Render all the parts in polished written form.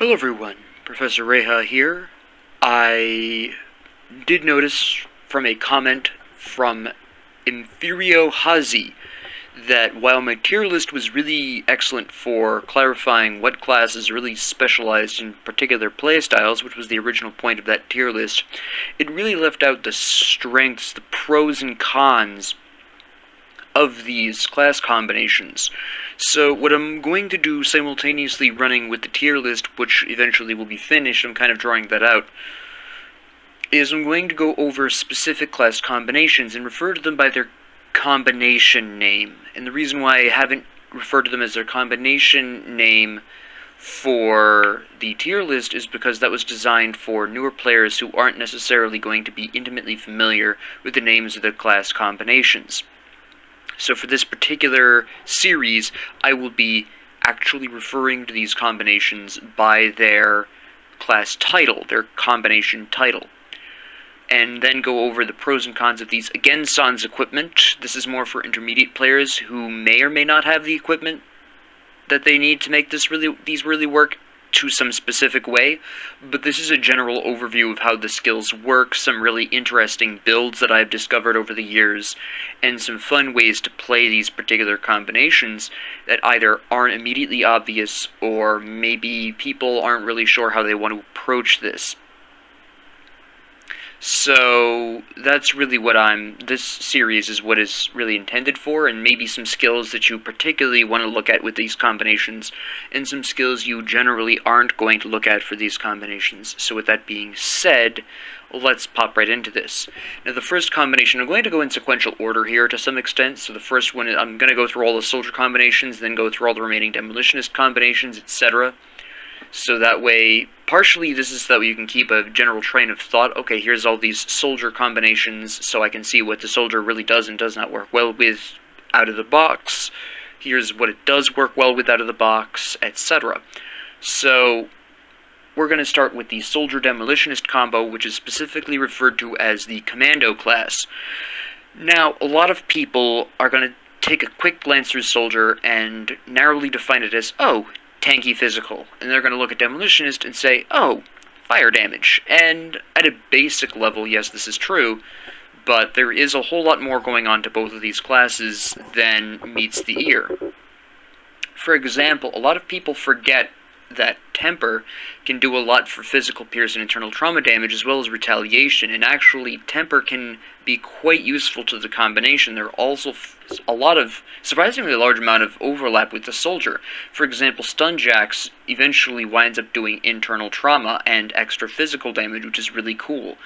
Hello everyone, Professor Reha here. I did notice from a comment from Inferio Hazi that while my tier list was really excellent for clarifying what classes really specialized in particular playstyles, which was the original point of that tier list, it really left out the strengths, the pros and cons of these class combinations. So what I'm going to do simultaneously running with the tier list, which eventually will be finished, I'm kind of drawing that out, is I'm going to go over specific class combinations and refer to them by their combination name. And the reason why I haven't referred to them as their combination name for the tier list is because that was designed for newer players who aren't necessarily going to be intimately familiar with the names of the class combinations. So for this particular series, I will be actually referring to these combinations by their class title, their combination title. And then go over the pros and cons of these. Again, sans equipment. This is more for intermediate players who may or may not have the equipment that they need to make these really work to some specific way, but this is a general overview of how the skills work, some really interesting builds that I've discovered over the years, and some fun ways to play these particular combinations that either aren't immediately obvious, or maybe people aren't really sure how they want to approach this. So that's really what this series is what is really intended for, and maybe some skills that you particularly want to look at with these combinations, and some skills you generally aren't going to look at for these combinations. So with that being said, let's pop right into this. Now the first combination, I'm going to go in sequential order here to some extent. So the first one, I'm going to go through all the soldier combinations, then go through all the remaining demolitionist combinations, etc. So that way, partially this is so that you can keep a general train of thought. Okay, here's all these soldier combinations, so I can see what the soldier really does and does not work well with out of the box. Here's what it does work well with out of the box, etc. So we're going to start with the Soldier Demolitionist combo, which is specifically referred to as the Commando class. Now, a lot of people are going to take a quick glance through Soldier and narrowly define it as, oh, tanky physical, and they're going to look at Demolitionist and say, oh, fire damage. And at a basic level, yes, this is true, but there is a whole lot more going on to both of these classes than meets the ear. For example, a lot of people forget that Temper can do a lot for physical pierce and internal trauma damage as well as retaliation, and actually Temper can be quite useful to the combination. There are also surprisingly large amount of overlap with the Soldier. For example, Stunjacks eventually winds up doing internal trauma and extra physical damage, which is really cool.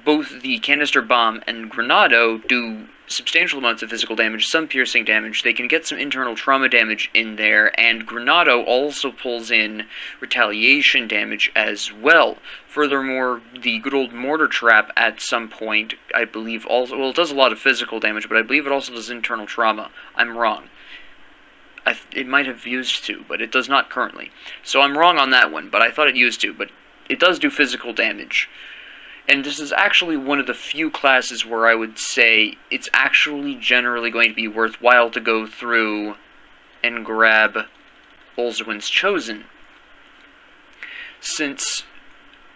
Both the Canister Bomb and Granado do substantial amounts of physical damage, some piercing damage. They can get some internal trauma damage in there, and Granado also pulls in retaliation damage as well. Furthermore, the good old Mortar Trap at some point, I believe also, well, it does a lot of physical damage, but I believe it also does internal trauma. I'm wrong. It might have used to, but it does not currently. So I'm wrong on that one, but I thought it used to, but it does do physical damage. And this is actually one of the few classes where I would say it's actually generally going to be worthwhile to go through and grab Olzewin's Chosen, since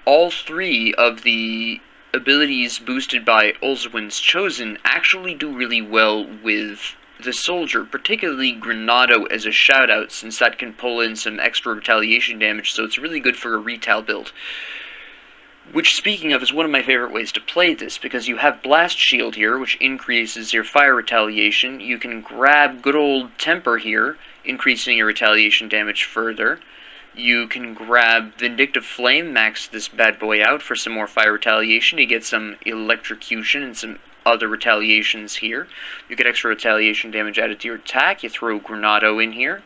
all three of the abilities boosted by Olzewin's Chosen actually do really well with the Soldier, particularly Granado as a shoutout, since that can pull in some extra retaliation damage, so it's really good for a retal build. Which, speaking of, is one of my favorite ways to play this, because you have Blast Shield here, which increases your fire retaliation. You can grab good old Temper here, increasing your retaliation damage further. You can grab Vindictive Flame, max this bad boy out for some more fire retaliation. You get some Electrocution and some other retaliations here. You get extra retaliation damage added to your attack. You throw Granado in here,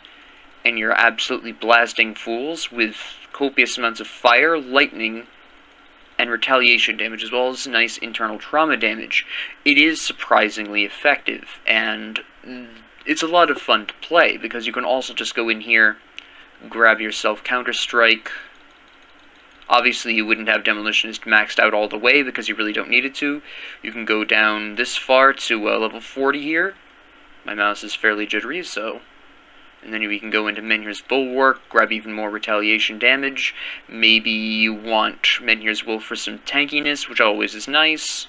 and you're absolutely blasting fools with copious amounts of fire, lightning, and retaliation damage, as well as nice internal trauma damage. It is surprisingly effective, and it's a lot of fun to play, because you can also just go in here, grab yourself Counter-Strike. Obviously, you wouldn't have Demolitionist maxed out all the way, because you really don't need it to. You can go down this far to level 40 here. My mouse is fairly jittery, so And then we can go into Menhir's Bulwark, grab even more retaliation damage. Maybe you want Menhir's Wolf for some tankiness, which always is nice.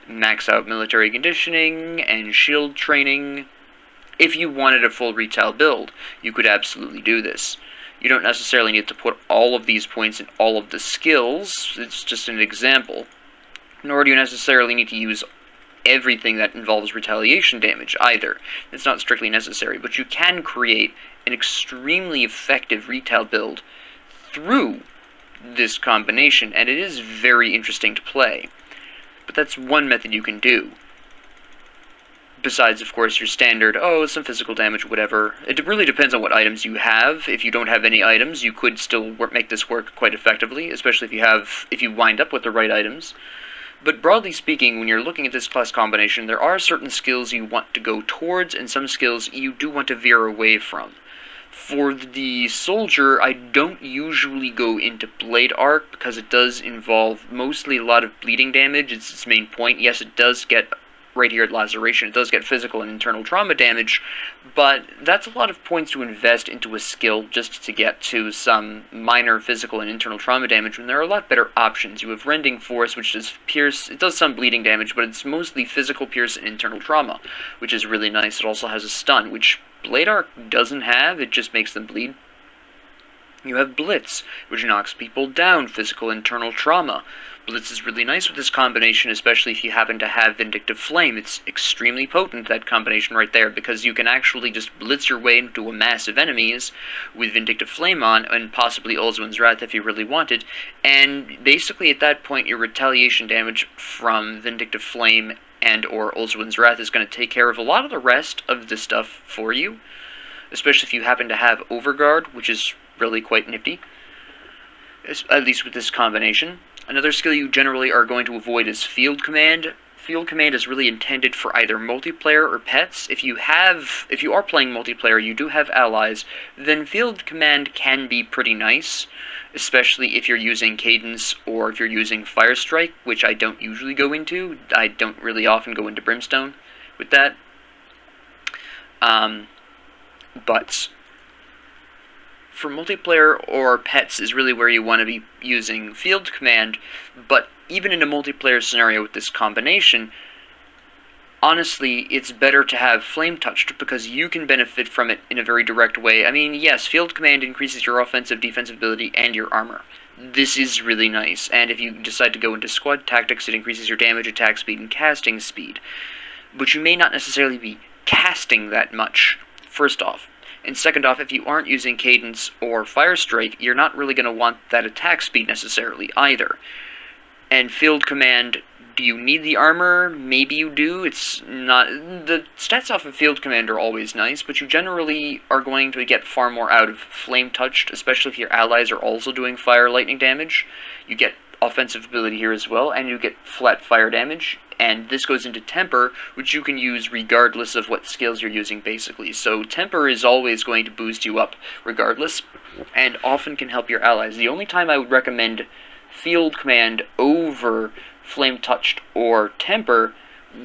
Max out military conditioning and shield training. If you wanted a full retail build, you could absolutely do this. You don't necessarily need to put all of these points in all of the skills, it's just an example. Nor do you necessarily need to use everything that involves retaliation damage either. It's not strictly necessary, but you can create an extremely effective retail build through this combination, and it is very interesting to play. But that's one method you can do. Besides, of course, your standard, some physical damage, whatever. It really depends on what items you have. If you don't have any items, you could still make this work quite effectively, especially if you wind up with the right items. But broadly speaking, when you're looking at this class combination, there are certain skills you want to go towards, and some skills you do want to veer away from. For the Soldier, I don't usually go into Blade Arc, because it does involve mostly a lot of bleeding damage. It's its main point. Yes, it does get, right here at Laceration, it does get physical and internal trauma damage, but that's a lot of points to invest into a skill just to get to some minor physical and internal trauma damage, when there are a lot better options. You have Rending Force, which does pierce, it does some bleeding damage, but it's mostly physical pierce and internal trauma, which is really nice. It also has a stun, which Blade Arc doesn't have, it just makes them bleed. You have Blitz, which knocks people down, physical internal trauma. Blitz is really nice with this combination, especially if you happen to have Vindictive Flame. It's extremely potent, that combination right there, because you can actually just blitz your way into a mass of enemies with Vindictive Flame on, and possibly Ulzwin's Wrath if you really wanted, and basically at that point your retaliation damage from Vindictive Flame and or Ulzwin's Wrath is going to take care of a lot of the rest of the stuff for you, especially if you happen to have Overguard, which is really quite nifty, at least with this combination. Another skill you generally are going to avoid is Field Command. Field Command is really intended for either multiplayer or pets. If you are playing multiplayer, you do have allies, then Field Command can be pretty nice, especially if you're using Cadence or if you're using Fire Strike, which I don't usually go into. I don't really often go into Brimstone with that. But for multiplayer or pets is really where you want to be using Field Command, but even in a multiplayer scenario with this combination, honestly, it's better to have Flame Touched, because you can benefit from it in a very direct way. I mean, yes, Field Command increases your offensive, defensive ability, and your armor. This is really nice, and if you decide to go into Squad Tactics, it increases your damage, attack speed, and casting speed. But you may not necessarily be casting that much, first off. And second off, if you aren't using Cadence or Fire Strike, you're not really going to want that attack speed necessarily either. And Field Command, do you need the armor? Maybe you do. It's not... The stats off of Field Command are always nice, but you generally are going to get far more out of Flame Touched, especially if your allies are also doing fire lightning damage. You get offensive ability here as well, and you get flat fire damage, and this goes into Temper, which you can use regardless of what skills you're using, basically. So Temper is always going to boost you up regardless, and often can help your allies. The only time I would recommend Field Command over Flame Touched or Temper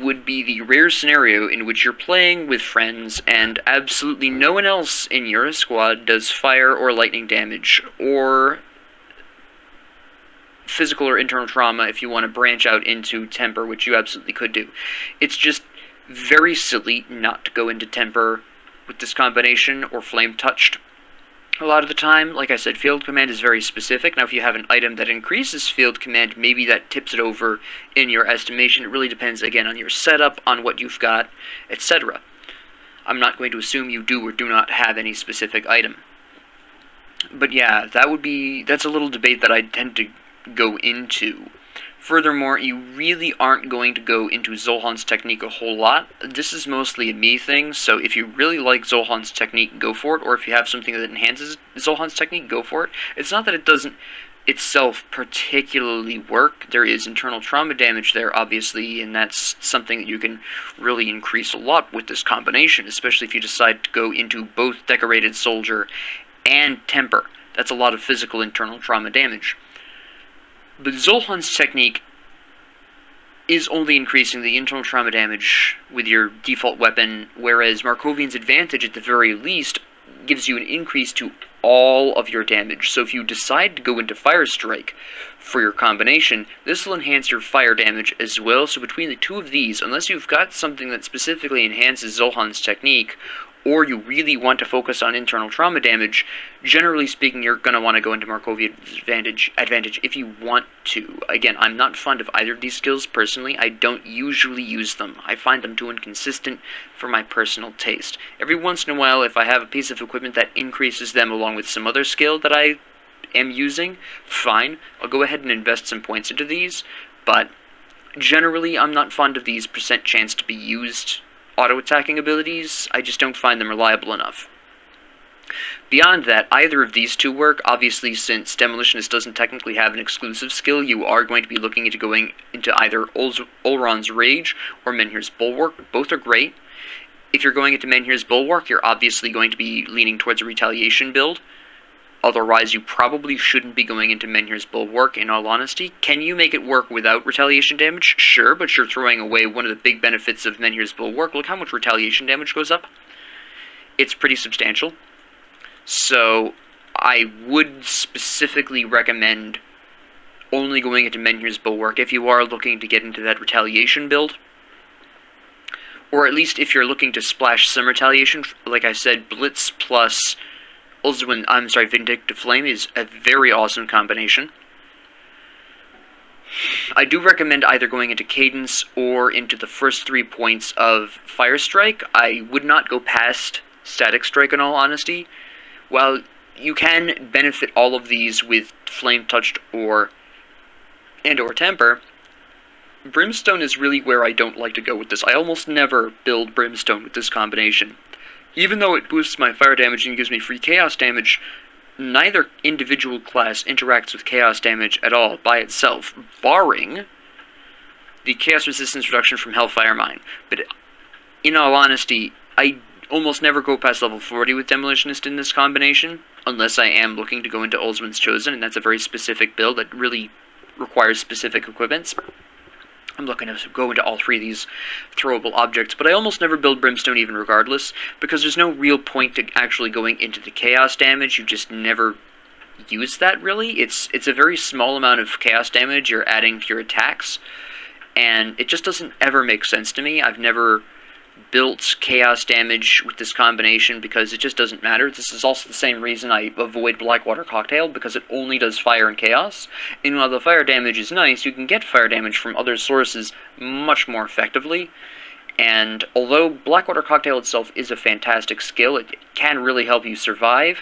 would be the rare scenario in which you're playing with friends and absolutely no one else in your squad does fire or lightning damage, or physical or internal trauma if you want to branch out into Temper, which you absolutely could do. It's just very silly not to go into Temper with this combination, or Flame Touched. A lot of the time, like I said, Field Command is very specific. Now, if you have an item that increases Field Command, maybe that tips it over in your estimation. It really depends, again, on your setup, on what you've got, etc. I'm not going to assume you do or do not have any specific item. But yeah, that's a little debate that I tend to go into. Furthermore, you really aren't going to go into Zolhan's technique a whole lot. This is mostly a me thing, so if you really like Zolhan's technique, go for it, or if you have something that enhances Zolhan's technique, go for it. It's not that it doesn't itself particularly work. There is internal trauma damage there, obviously, and that's something that you can really increase a lot with this combination, especially if you decide to go into both Decorated Soldier and Temper. That's a lot of physical internal trauma damage. But Zolhan's technique is only increasing the internal trauma damage with your default weapon, whereas Markovian's Advantage, at the very least, gives you an increase to all of your damage. So if you decide to go into Fire Strike for your combination, this will enhance your fire damage as well. So between the two of these, unless you've got something that specifically enhances Zohan's technique, or you really want to focus on internal trauma damage, generally speaking, you're going to want to go into Markovian's advantage if you want to. Again, I'm not fond of either of these skills personally. I don't usually use them. I find them too inconsistent for my personal taste. Every once in a while, if I have a piece of equipment that increases them along with some other skill that I am using, fine. I'll go ahead and invest some points into these, but generally, I'm not fond of these percent chance to be used auto-attacking abilities. I just don't find them reliable enough. Beyond that, either of these two work. Obviously, since Demolitionist doesn't technically have an exclusive skill, you are going to be looking into going into either Ulron's Rage or Menhir's Bulwark. Both are great. If you're going into Menhir's Bulwark, you're obviously going to be leaning towards a retaliation build. Otherwise, you probably shouldn't be going into Menhir's Bulwark, in all honesty. Can you make it work without retaliation damage? Sure, but you're throwing away one of the big benefits of Menhir's Bulwark. Look how much retaliation damage goes up. It's pretty substantial. So, I would specifically recommend only going into Menhir's Bulwark if you are looking to get into that retaliation build. Or at least if you're looking to splash some retaliation. Like I said, Blitz plus Vindictive Flame is a very awesome combination. I do recommend either going into Cadence or into the first 3 points of Fire Strike. I would not go past Static Strike, in all honesty. While you can benefit all of these with Flame Touched or Temper, Brimstone is really where I don't like to go with this. I almost never build Brimstone with this combination. Even though it boosts my fire damage and gives me free chaos damage, neither individual class interacts with chaos damage at all by itself, barring the chaos resistance reduction from Hellfire Mine. But in all honesty, I almost never go past level 40 with Demolitionist in this combination, unless I am looking to go into Ulzwin's Chosen, and that's a very specific build that really requires specific equipments. I'm looking to go into all 3 of these throwable objects, but I almost never build Brimstone even regardless, because there's no real point to actually going into the chaos damage. You just never use that, really. It's a very small amount of chaos damage you're adding to your attacks, and it just doesn't ever make sense to me. I've never built chaos damage with this combination because it just doesn't matter. This is also the same reason I avoid Blackwater Cocktail, because it only does fire and chaos. And while the fire damage is nice, you can get fire damage from other sources much more effectively. And although Blackwater Cocktail itself is a fantastic skill, it can really help you survive.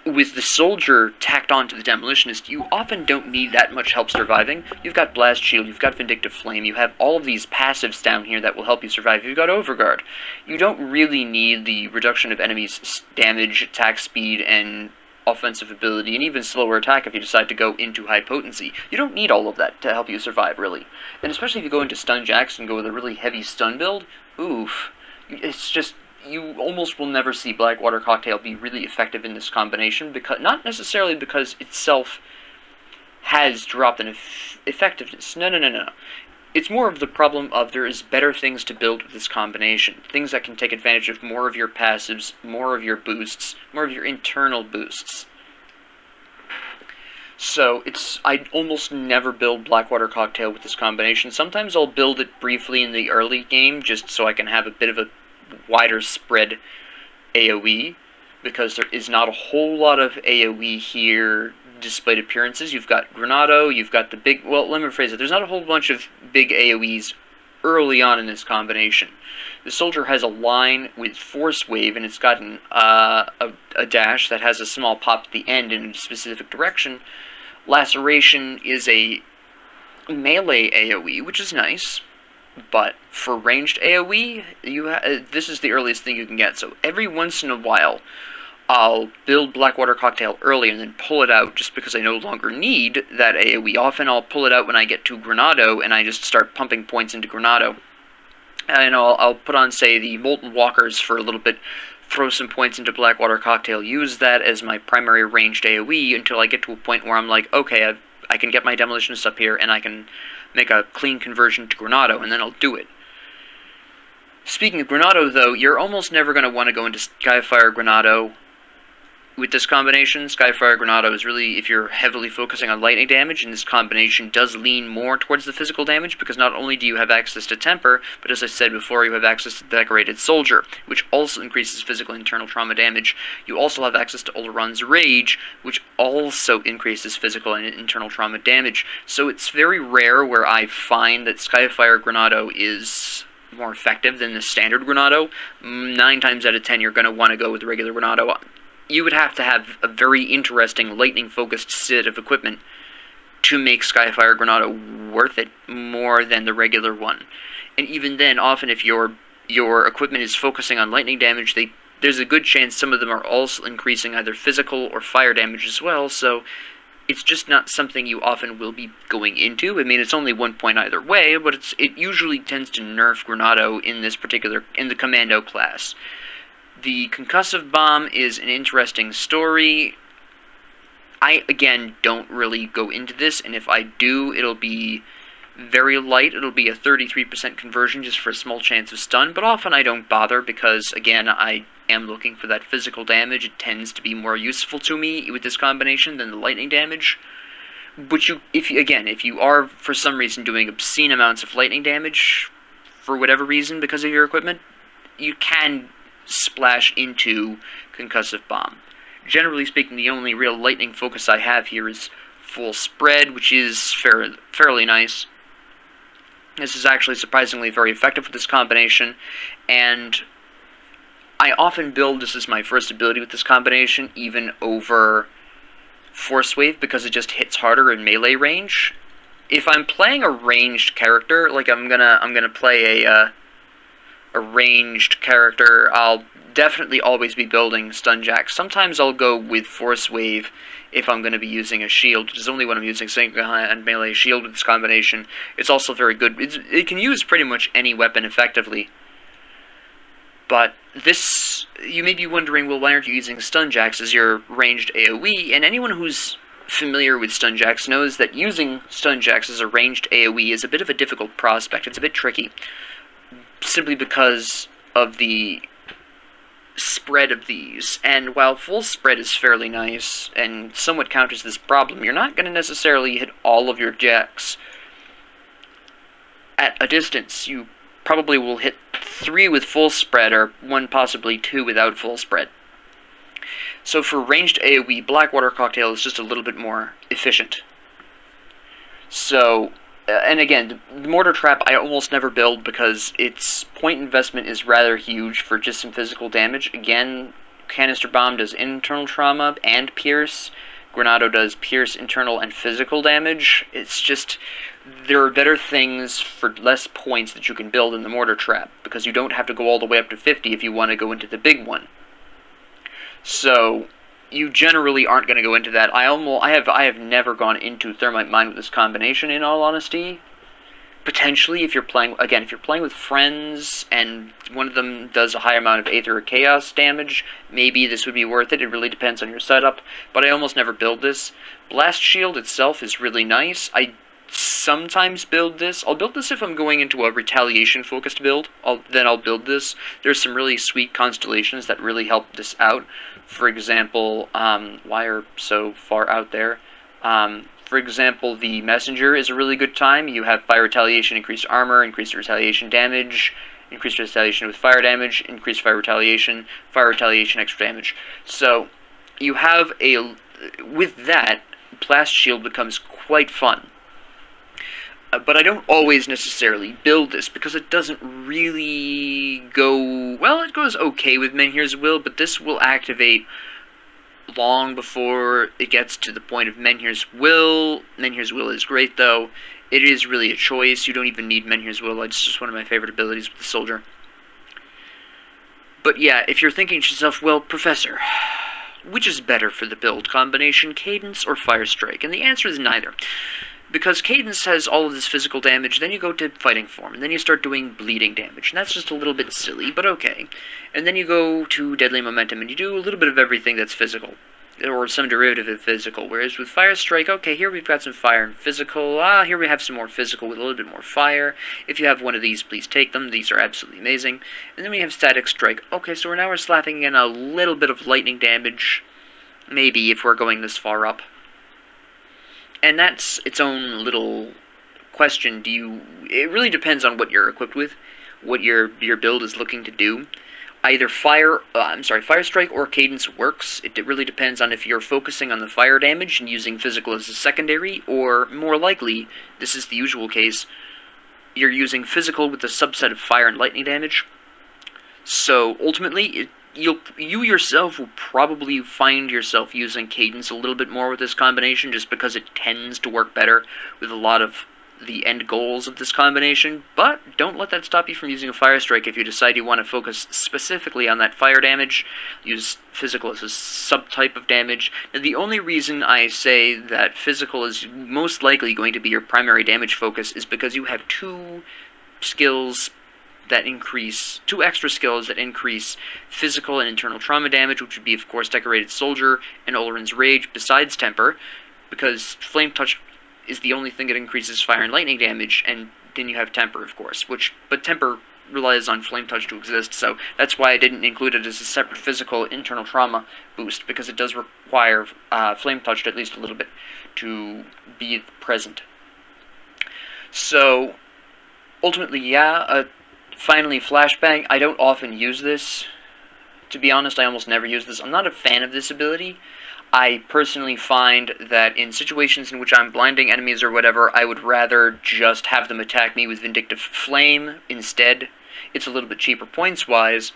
With the Soldier tacked onto the Demolitionist, you often don't need that much help surviving. You've got Blast Shield, you've got Vindictive Flame, you have all of these passives down here that will help you survive. You've got Overguard. You don't really need the reduction of enemies' damage, attack speed, and offensive ability, and even slower attack if you decide to go into high potency. You don't need all of that to help you survive, really. And especially if you go into Stun Jacks and go with a really heavy stun build, oof. It's just, you almost will never see Blackwater Cocktail be really effective in this combination, because not necessarily because itself has dropped in effectiveness. No. It's more of the problem of there is better things to build with this combination. Things that can take advantage of more of your passives, more of your boosts, more of your internal boosts. So, I almost never build Blackwater Cocktail with this combination. Sometimes I'll build it briefly in the early game, just so I can have a bit of a wider spread AoE, because there is not a whole lot of AoE here displayed appearances. You've got Granado, you've got the big, well, let me rephrase it, there's not a whole bunch of big AoEs early on in this combination. The Soldier has a line with Force Wave, and it's got a dash that has a small pop at the end in a specific direction. Laceration is a melee AoE, which is nice. But for ranged AoE, this is the earliest thing you can get. So every once in a while, I'll build Blackwater Cocktail early and then pull it out just because I no longer need that AoE. Often I'll pull it out when I get to Granado, and I just start pumping points into Granado. And I'll put on, say, the Molten Walkers for a little bit, throw some points into Blackwater Cocktail, use that as my primary ranged AoE until I get to a point where I'm like, okay, I can get my Demolitionist up here, and I can make a clean conversion to Granado, and then I'll do it. Speaking of Granado, though, you're almost never going to want to go into Skyfire Granado with this combination. Skyfire Granado is really, if you're heavily focusing on lightning damage, and this combination does lean more towards the physical damage, because not only do you have access to Temper, but as I said before, you have access to Decorated Soldier, which also increases physical internal trauma damage. You also have access to Oleron's Rage, which also increases physical and internal trauma damage. So it's very rare where I find that Skyfire Granado is more effective than the standard Granado. 9 times out of 10 you're going to want to go with the regular Granado. You would have to have a very interesting lightning-focused set of equipment to make Skyfire Granado worth it more than the regular one. And even then, often if your equipment is focusing on lightning damage, there's a good chance some of them are also increasing either physical or fire damage as well, so it's just not something you often will be going into. I mean, it's only 1 point either way, but it usually tends to nerf Granado in the Commando class. The Concussive Bomb is an interesting story. I, again, don't really go into this, and if I do, it'll be very light. It'll be a 33% conversion just for a small chance of stun, but often I don't bother because, again, I am looking for that physical damage. It tends to be more useful to me with this combination than the lightning damage. But if you are, for some reason, doing obscene amounts of lightning damage, for whatever reason, because of your equipment, you can splash into Concussive Bomb. Generally speaking, the only real lightning focus I have here is Full Spread, which is fairly nice. This is actually surprisingly very effective with this combination, and I often build this as my first ability with this combination, even over Force Wave, because it just hits harder in melee range. If I'm playing a ranged character, like I'm gonna play a ranged character, I'll definitely always be building Stun Jack. Sometimes I'll go with Force Wave if I'm going to be using a shield, which is only when I'm using Sync and Melee Shield with this combination. It's also very good. It can use pretty much any weapon effectively. But this, you may be wondering, well, why aren't you using Stun Jacks as your ranged AoE? And anyone who's familiar with Stun Jacks knows that using Stun Jacks as a ranged AoE is a bit of a difficult prospect. It's a bit tricky, simply because of the spread of these. And while Full Spread is fairly nice and somewhat counters this problem, you're not going to necessarily hit all of your jacks at a distance. You probably will hit 3 with Full Spread, or 1, possibly 2 without Full Spread. So for ranged AoE, Blackwater Cocktail is just a little bit more efficient. So, and again, the Mortar Trap I almost never build because its point investment is rather huge for just some physical damage. Again, Canister Bomb does internal trauma and pierce. Granado does pierce, internal, and physical damage. It's just, there are better things for less points that you can build in the Mortar Trap, because you don't have to go all the way up to 50 if you want to go into the big one. So you generally aren't going to go into that. I have never gone into Thermite Mine with this combination, in all honesty. Potentially, if you're playing with friends and one of them does a high amount of Aether or Chaos damage, maybe this would be worth it. It really depends on your setup, but I almost never build this. Blast Shield itself is really nice. I sometimes build this. I'll build this if I'm going into a retaliation-focused build. Then I'll build this. There's some really sweet constellations that really help this out. For example, why are so far out there? For example, the Messenger is a really good time. You have Fire Retaliation, increased armor, increased retaliation damage, increased retaliation with fire damage, increased fire retaliation, extra damage. So you have with that, Blast Shield becomes quite fun. But I don't always necessarily build this, because it doesn't really go, well, it goes okay with Menhir's Will, but this will activate long before it gets to the point of Menhir's Will. Menhir's Will is great, though. It is really a choice. You don't even need Menhir's Will. It's just one of my favorite abilities with the Soldier. But yeah, if you're thinking to yourself, well, Professor, which is better for the build combination, Cadence or Fire Strike? And the answer is neither. Because Cadence has all of this physical damage, then you go to Fighting Form, and then you start doing bleeding damage, and that's just a little bit silly, but okay. And then you go to Deadly Momentum, and you do a little bit of everything that's physical. or some derivative of physical, whereas with Fire Strike, okay, here we've got some fire and physical, here we have some more physical with a little bit more fire. If you have one of these, please take them, these are absolutely amazing. And then we have Static Strike. Okay, so we're slapping in a little bit of lightning damage, maybe, if we're going this far up. And that's its own little question. It really depends on what you're equipped with, what your build is looking to do. Either Fire Strike or Cadence works. It really depends on if you're focusing on the fire damage and using physical as a secondary, or more likely, this is the usual case, you're using physical with a subset of fire and lightning damage. So ultimately, you yourself will probably find yourself using Cadence a little bit more with this combination, just because it tends to work better with a lot of the end goals of this combination, but don't let that stop you from using a Fire Strike if you decide you want to focus specifically on that fire damage. Use physical as a subtype of damage. Now, the only reason I say that physical is most likely going to be your primary damage focus is because you have two extra skills that increase physical and internal trauma damage, which would be, of course, Decorated Soldier and Oleron's Rage, besides Temper, because Flame Touch is the only thing that increases fire and lightning damage, and then you have Temper, of course, but Temper relies on Flame Touch to exist, so that's why I didn't include it as a separate physical internal trauma boost, because it does require Flame Touch at least a little bit to be present. So, ultimately, yeah, finally, Flashbang. I don't often use this. To be honest, I almost never use this. I'm not a fan of this ability. I personally find that in situations in which I'm blinding enemies or whatever, I would rather just have them attack me with Vindictive Flame instead. It's a little bit cheaper points-wise,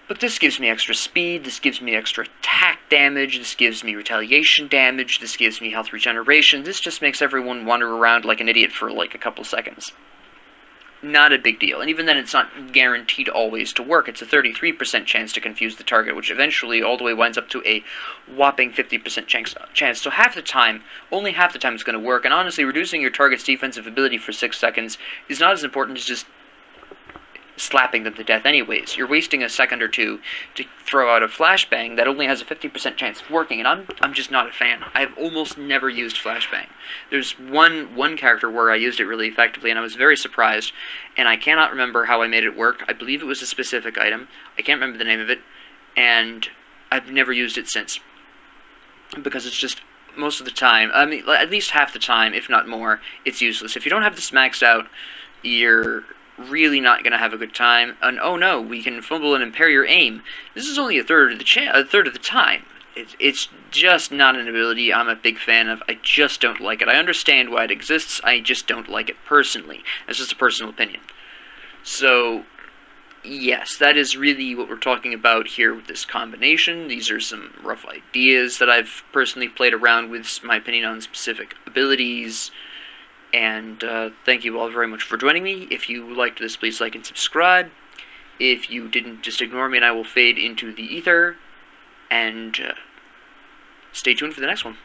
but this gives me extra speed, this gives me extra attack damage, this gives me retaliation damage, this gives me health regeneration, this just makes everyone wander around like an idiot for like a couple seconds. Not a big deal, and even then it's not guaranteed always to work. It's a 33% chance to confuse the target, which eventually all the way winds up to a whopping 50% chance. So only half the time it's going to work, and honestly, reducing your target's defensive ability for 6 seconds is not as important as just slapping them to death anyways. You're wasting a second or two to throw out a Flashbang that only has a 50% chance of working, and I'm just not a fan. I've almost never used Flashbang. There's one character where I used it really effectively, and I was very surprised, and I cannot remember how I made it work. I believe it was a specific item. I can't remember the name of it, and I've never used it since. Because it's just, most of the time, I mean, at least half the time, if not more, it's useless. If you don't have this maxed out, you're really not going to have a good time. And oh no, we can fumble and impair your aim. This is only a third of the time. It's just not an ability I'm a big fan of. I just don't like it. I understand why it exists, I just don't like it personally. That's just a personal opinion. So, yes, that is really what we're talking about here with this combination. These are some rough ideas that I've personally played around with, my opinion on specific abilities. And thank you all very much for joining me. If you liked this, please like and subscribe. If you didn't, just ignore me and I will fade into the ether. And stay tuned for the next one.